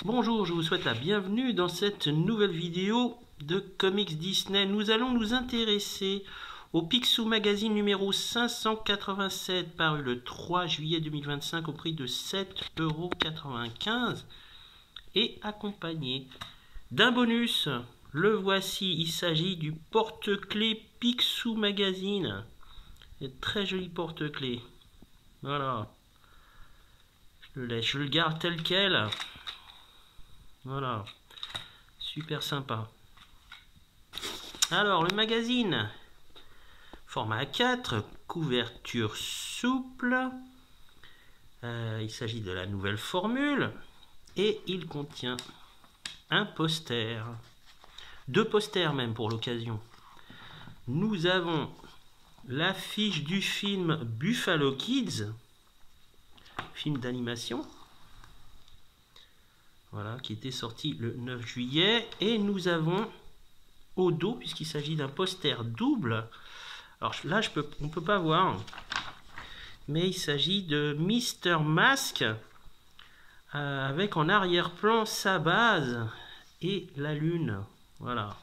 Bonjour, je vous souhaite la bienvenue dans cette nouvelle vidéo de Comics Disney. Nous allons nous intéresser au Picsou Magazine numéro 587 paru le 3 juillet 2025 au prix de 7,95 € et accompagné d'un bonus. Le voici, il s'agit du porte-clés Picsou Magazine. Un très joli porte-clés. Voilà. Je le garde tel quel. Voilà, super sympa. Alors, le magazine, format A4, couverture souple. Il s'agit de la nouvelle formule. Et il contient un poster. 2 posters même pour l'occasion. Nous avons l'affiche du film Buffalo Kids, film d'animation. Voilà, qui était sorti le 9 juillet. Et nous avons au dos, puisqu'il s'agit d'un poster double. Alors là, on ne peut pas voir. Mais il s'agit de Mr. Mask. Avec en arrière-plan sa base et la lune. Voilà.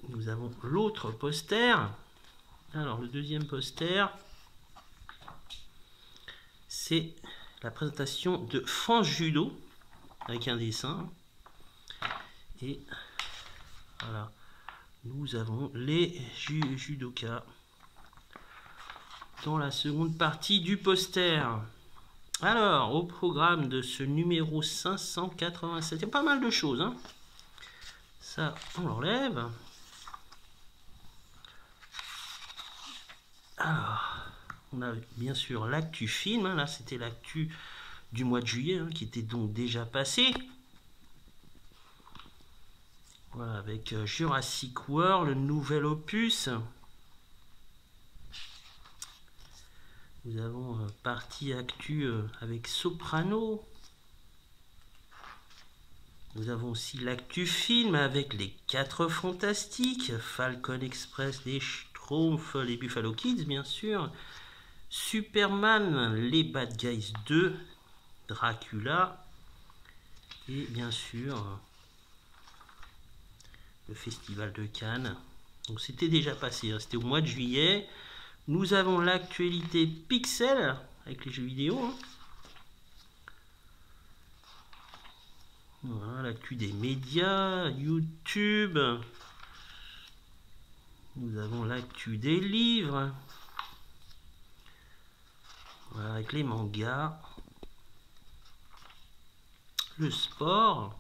Nous avons l'autre poster. Alors, le deuxième poster, c'est la présentation de France Judo. Avec un dessin. Et voilà. Nous avons les judokas dans la seconde partie du poster. Alors, au programme de ce numéro 587, il y a pas mal de choses. Hein. Ça, on l'enlève. Alors, on a bien sûr l'actu film. Hein. Là, c'était l'actu du mois de juillet, hein, qui était donc déjà passé. Voilà, avec Jurassic World, le nouvel opus. Nous avons partie actu avec Soprano. Nous avons aussi l'actu film avec les 4 Fantastiques, Falcon Express, les Schtroumpfs, les Buffalo Kids, bien sûr. Superman, les Bad Guys 2. Dracula et bien sûr le festival de Cannes. Donc c'était déjà passé, hein, c'était au mois de juillet. Nous avons l'actualité Pixel avec les jeux vidéo. Hein. Voilà, l'actu des médias, YouTube. Nous avons l'actu des livres. Voilà, avec les mangas. Le sport.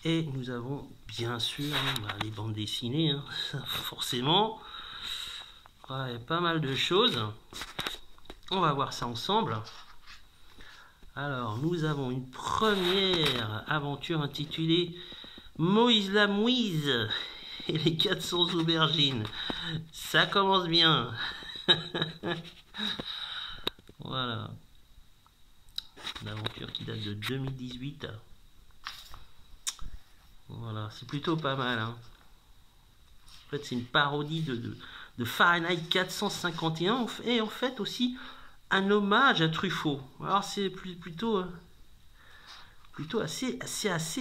Et nous avons bien sûr les bandes dessinées, hein, forcément. Ouais, il y a pas mal de choses. On va voir ça ensemble. Alors, nous avons une première aventure intitulée Moïse la Mouise et les 400 aubergines. Ça commence bien. Voilà. Une aventure qui date de 2018. Voilà, c'est plutôt pas mal. Hein. En fait, c'est une parodie de Fahrenheit 451 et en fait aussi un hommage à Truffaut. Alors c'est plutôt assez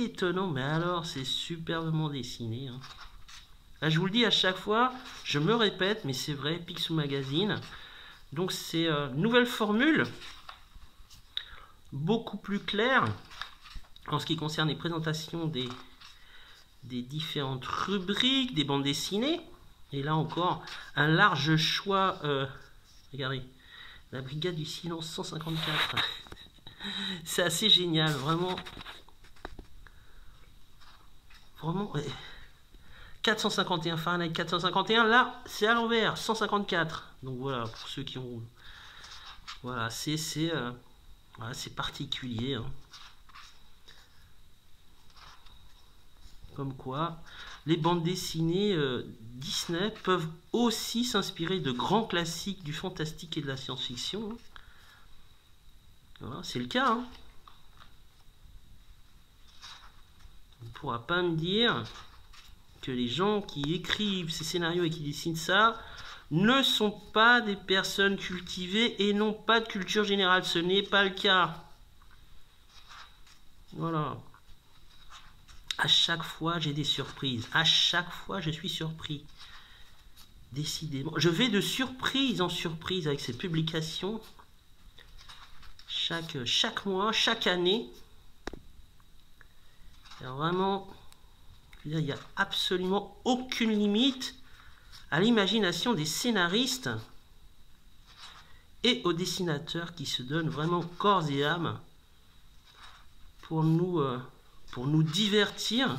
étonnant, mais alors c'est superbement dessiné. Hein. Là, je vous le dis à chaque fois, je me répète, mais c'est vrai, Picsou Magazine. Donc c'est une nouvelle formule. Beaucoup plus clair en ce qui concerne les présentations des différentes rubriques, des bandes dessinées. Et là encore, un large choix. Regardez, la Brigade du Silence 154. C'est assez génial, vraiment. Vraiment, ouais. 451 Fahrenheit 451, là, c'est à l'envers, 154. Donc voilà, pour ceux qui ont... Voilà, voilà, c'est particulier. Hein. Comme quoi, les bandes dessinées Disney peuvent aussi s'inspirer de grands classiques du fantastique et de la science-fiction. Hein. Voilà, c'est le cas. Hein. On ne pourra pas me dire que les gens qui écrivent ces scénarios et qui dessinent ça ne sont pas des personnes cultivées et n'ont pas de culture générale. Ce n'est pas le cas. Voilà. À chaque fois, j'ai des surprises. À chaque fois, je suis surpris. Décidément. Je vais de surprise en surprise avec ces publications. Chaque mois, chaque année. Alors vraiment, il n'y a absolument aucune limite à l'imagination des scénaristes et aux dessinateurs qui se donnent vraiment corps et âme pour nous divertir.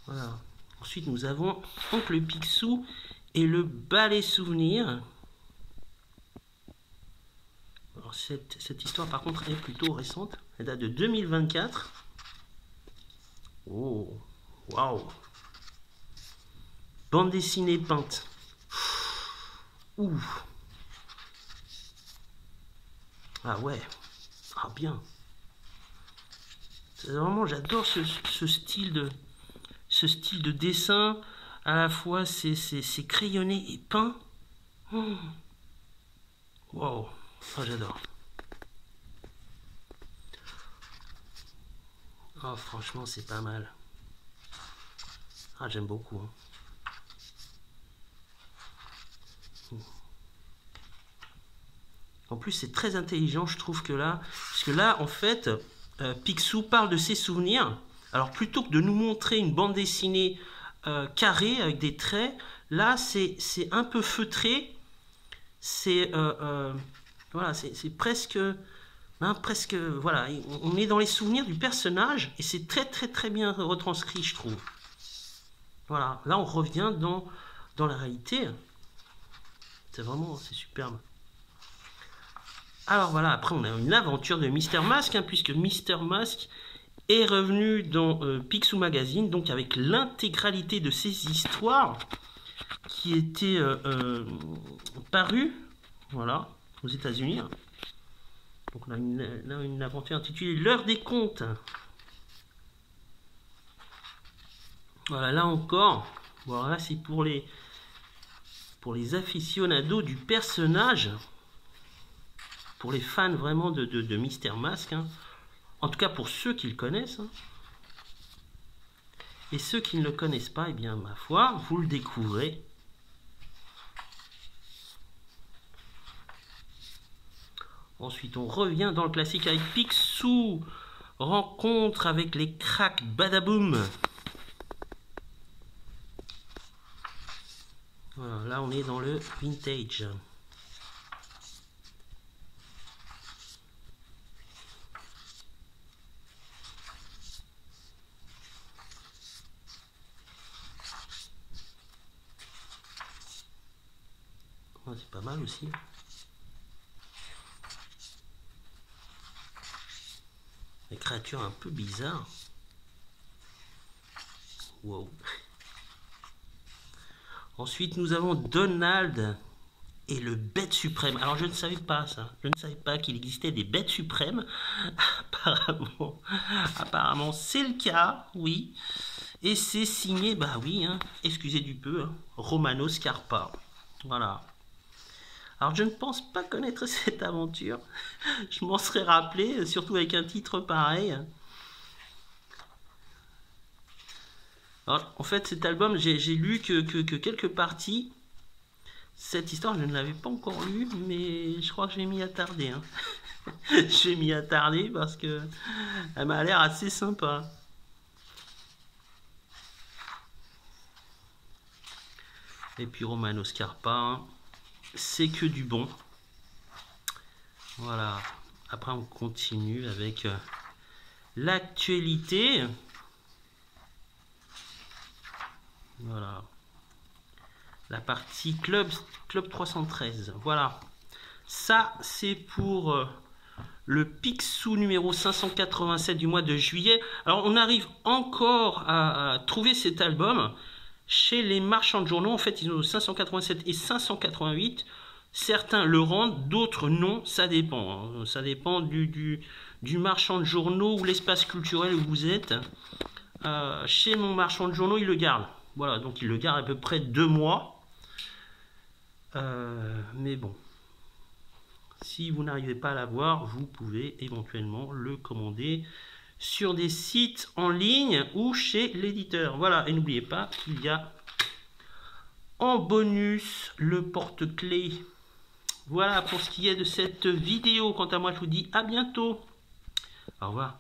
Voilà. Ensuite, nous avons Oncle Picsou et le balai souvenir. Alors, cette histoire, par contre, est plutôt récente. Elle date de 2024. Oh, waouh! Bande dessinée peinte. Ouh. Ah ouais. Ah bien. Vraiment, j'adore ce style de dessin. À la fois, c'est crayonné et peint. Wow. Ah, j'adore. Oh, franchement, c'est pas mal. Ah, j'aime beaucoup. Hein. En plus, c'est très intelligent, je trouve que là. Parce que là, en fait, Picsou parle de ses souvenirs. Alors, plutôt que de nous montrer une bande dessinée carrée avec des traits, là, c'est un peu feutré. C'est voilà, c'est presque... Hein, presque, voilà, on est dans les souvenirs du personnage et c'est très bien retranscrit, je trouve. Voilà, là on revient dans la réalité. C'est superbe. Alors voilà, après on a une aventure de Mister Mask, hein, puisque Mister Mask est revenu dans Picsou Magazine, donc avec l'intégralité de ses histoires qui étaient parues, voilà, aux États-Unis. Donc on a une aventure intitulée L'heure des contes. Voilà, là encore, voilà, c'est pour les aficionados du personnage, pour les fans vraiment de Mister Mask, hein. En tout cas pour ceux qui le connaissent. Hein. Et ceux qui ne le connaissent pas, eh bien, ma foi, vous le découvrez. Ensuite, on revient dans le classique avec Picsou. Rencontre avec les cracks Badaboom. Voilà, là, on est dans le vintage. Oh, c'est pas mal aussi. Des créatures un peu bizarres. Wow. Ensuite, nous avons Donald et le bête suprême. Alors, je ne savais pas ça. Je ne savais pas qu'il existait des bêtes suprêmes. Apparemment, c'est le cas, oui. Et c'est signé, bah oui, hein, excusez du peu, hein, Romano Scarpa. Voilà. Alors, je ne pense pas connaître cette aventure. Je m'en serais rappelé, surtout avec un titre pareil. Alors, en fait, cet album, j'ai lu que quelques parties. Cette histoire, je ne l'avais pas encore lue, mais je crois que je vais m'y attarder. Hein. Je vais m'y attarder parce que elle m'a l'air assez sympa. Et puis Romano Scarpa, hein, c'est que du bon. Voilà. Après, on continue avec l'actualité. Voilà. La partie Club 313. Voilà. Ça, c'est pour le Picsou numéro 587 du mois de juillet. Alors, on arrive encore à trouver cet album chez les marchands de journaux. En fait, ils ont 587 et 588. Certains le rendent, d'autres non. Ça dépend. Hein. Ça dépend du marchand de journaux ou l'espace culturel où vous êtes. Chez mon marchand de journaux, il le garde. Voilà, donc il le garde à peu près 2 mois. Mais bon, si vous n'arrivez pas à l'avoir, vous pouvez éventuellement le commander sur des sites en ligne ou chez l'éditeur. Voilà, et n'oubliez pas qu'il y a en bonus le porte-clés. Voilà pour ce qui est de cette vidéo. Quant à moi, je vous dis à bientôt. Au revoir.